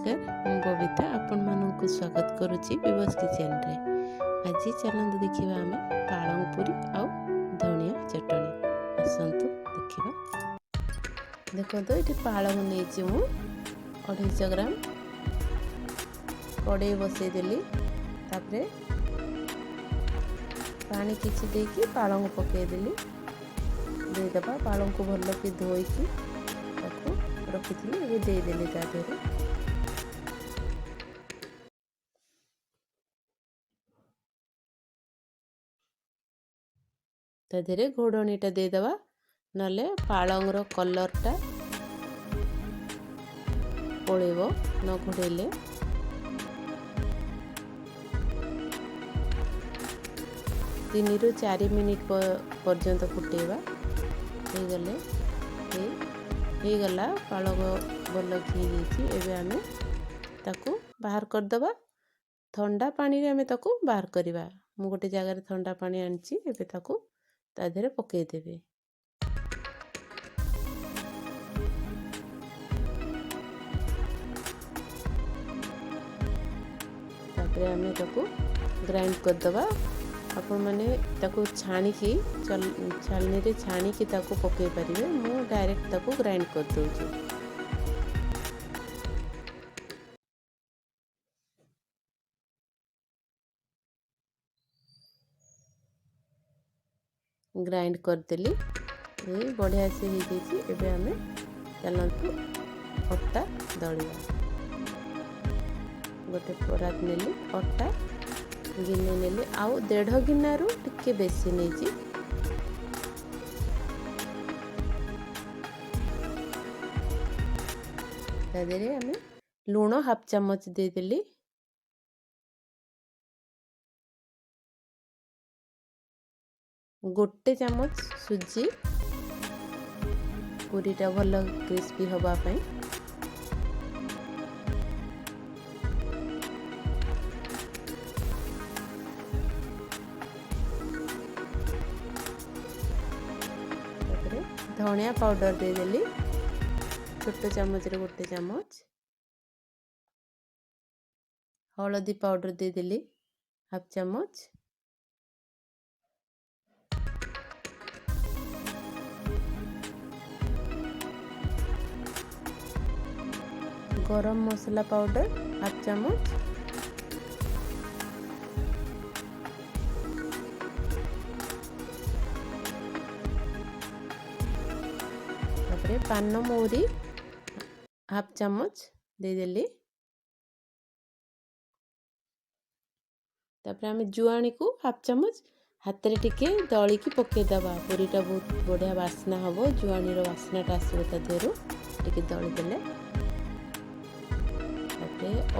नमस्कार मु बबिता आपण मानक स्वागत करुच्ची बिबास किचन रे। आज चलते देखा आम पालंग पुरी आउ धनिया चटनी आसतु देखा। देखो तो ये पालंग नहीं मु 250 ग्राम कड़े बसईदेली पानी किछि देकी पालंग पकईदेली देदेबा पालंग को भल कि धोईकी रखी देदेली ता देहरे घोड़नीटा देदेबा नले पालंगर कलरटा पड़ेब न घोड़ेले। 3 ରୁ 4 मिनिट पर्यंत फुटेबा हो गला पालक भल घी देती। एबे आमे ताकू बाहर करदबा ठंडा पानी रे आमे ताकू बाहर करवा। मु गोटे जगह ठंडा पानी आनची एबे ताकू ता देहरे पकई देबे। तापरे आमे ताकू ग्राइंड करदबा। आपण माने ताकू छाणीकी छालनी रे छाणीकी ताकू पकई परिबे। मु डायरेक्ट ताकू ग्राइंड कर दोची। ग्राइंड करदेली ये बढ़िया से हो गई। एबे आमे चलतु अटा दलिया। गोटे परात नेली अटा गिने नेली आउ 1.5 गिनारू टिके बेसी नेची। तादेरे आमे लूण 1/2 चम्मच दे देली। गोटे चम्मच सुजी पूरीटा भल क्रिस्पी हवा पाई। धनिया पाउडर दे देली छोटे चम्मच रे गोटे चम्मच। हलदी पाउडर दे देली 1/2 चम्मच। गरम मसाला पाउडर 1/2 चम्मच। तापरे पान मौरी 1/2 चम्मच दे देली। तापरे आमे जुआणी को 1/2 चम्मच हाथ रे टिके दली की पके दबा। पूरीटा बहुत बढ़िया वासना हबो। जुआणी रो वासनाटा आसीबो ता देहरु टिके दली देले।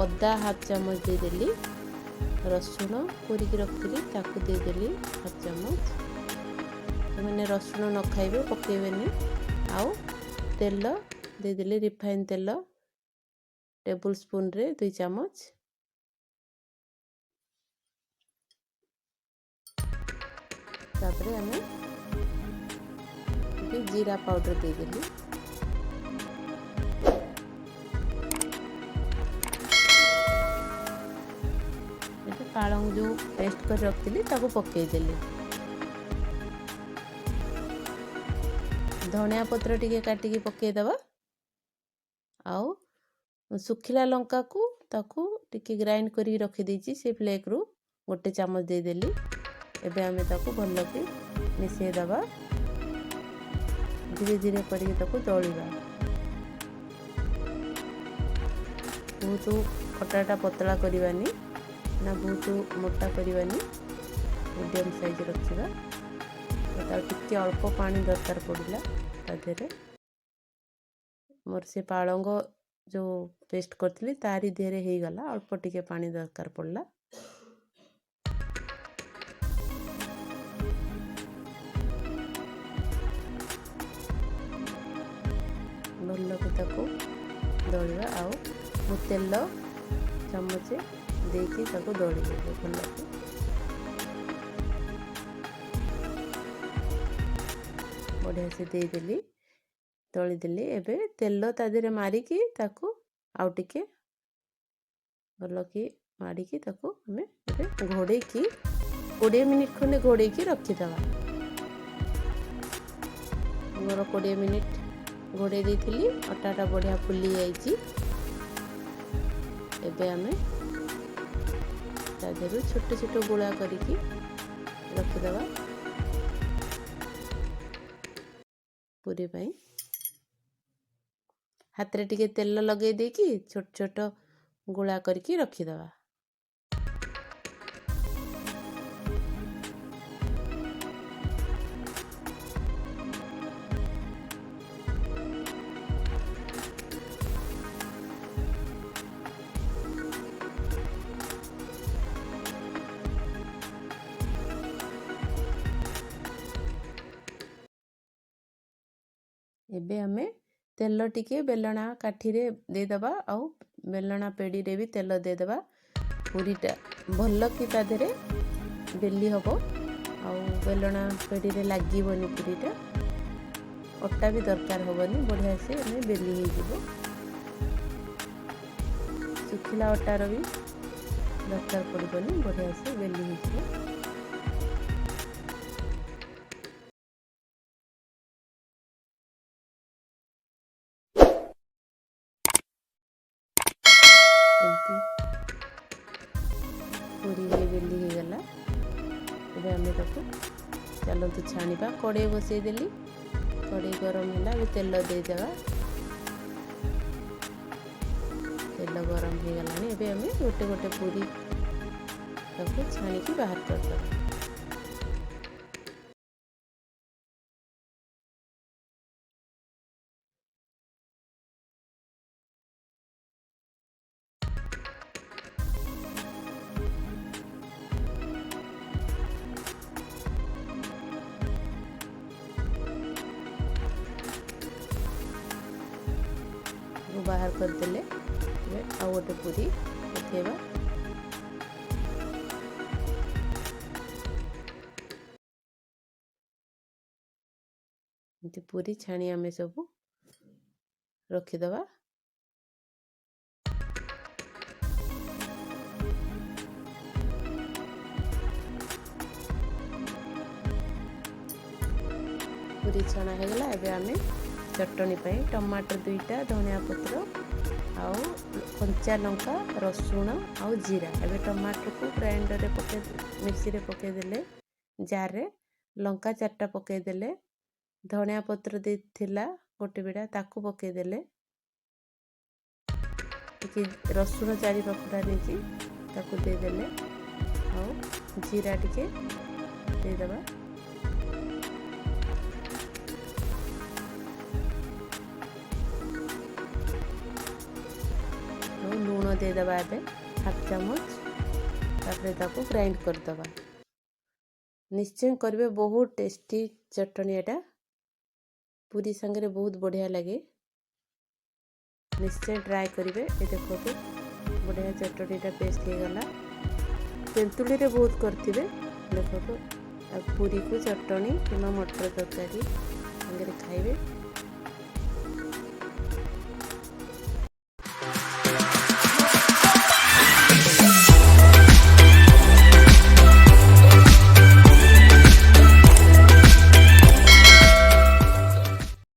अदा 1/2 चम्मच दे देली। रसुण कोरी की रखली ताकू दे देली 1/2 चम्मच। मैंने रसुण न खाइबे पकेबेनी। आउ तेल दे देली रिफाइन तेल टेबल स्पून रे 2 चम्मच। तापरे हमें जीरा पाउडर दे देली। पालंग जो पेस्ट कर रखी ताको पकई देली। धनिया पत्र टिके काटिकी पकई दबा। आउ सुखिला लंका को ताकू टिके ग्राइंड करी रखी देची से फ्लेक रु गोटे चम्मच दे देली। एबे आमे ताकू भल के मिसई दबा। धीरे धीरे करके ताकू दलिबा। बहुत अटाटा पतला करवानी ना बहुत मोटा करवानी मीडियम साइज रखा। टिके अल्प पानी दरकार पड़ा तादेरे। मोर से पालंग जो पेस्ट करथली तारी देहरे हो गला। अल्प टिके पानी दरकार पड़ा। भल के ताको दलिबा। आउ मु तेल चम्मच देकी ताको दली देबे भल के। बढ़िया से दे देली दली देली। एबे तेल ता देहरे मारिकी ताकू आउ टिके भल कि माड़ी ताको आमे घोड़े की 20 मिनिट खंडे घोड़े की रखीदवा। मोर 20 मिनिट घोड़े देइथिली अटाटा बढ़िया फुली जाइछि। एबे आमे तादेरु छोट छोट गोला करिकी रखीदवा पूरी पाई। हाथ रे टिके तेल लगे देकी छोट छोट गोला करके रखीदवा। एबे हमें तेल टिके बेलना काठी रे दे दबा आउ बेलना पेड़ी रे भी तेल दे दबा। पूरीटा भल कि ता देरे बेली हबो आउ बेलना पेड़ी रे लागिबोनी। पूरीटा अट्टा भी दरकार हबनी, बढ़िया से हमें बेली ही जीवो। सुखिला अट्टार भी दरकार पड़बनी, बढ़िया से बेली ही जीवो। पूरी बेली ही गला। एबे हमें ताको चलतु छाणीबा। कड़े बसई देली, कड़े गरम है अभी तेल दे देवा। तेल गरम हो गलानी। एबे हमें गोटे गोटे पूरी ताको छाणीकी बाहर कर दबा। बाहर कर देले आ गोटे पूरी पकेबा। पूरी छाणी आमे सब रखीदबा। पूरी छाणा है गला। एबे आमे चटनी पाई टमाटर 2टा, धनिया पत्र आउ कंचा लंका, रसुण आउ जीरा। एबे टमाटर को ग्राइंडर रे पके मिक्सी रे पके देले, जार रे लंका 4टा पके देले, धनिया पत्र देथिला गोटे बेड़ा ताकू पके देले, कि रसुण 4 पकड़ा नेची ताकू दे देले आउ जीरा टिके दे दबा। लूण दे दबा एबे 1/2 चामच। तापरे ताको ग्राइंड कर दबा। निश्चय करबे, बहुत टेस्टी चटनी एटा। पूरी संगे बहुत बढ़िया लगे, निश्चय ट्राई करिवे। ए देखो तो बढ़िया चटनीटा पेस्ट हो गला। तेंतुली रे बहुत करथिबे। देखो तो पूरी को चटनी कि मटर तरकारी संगे खाइबे।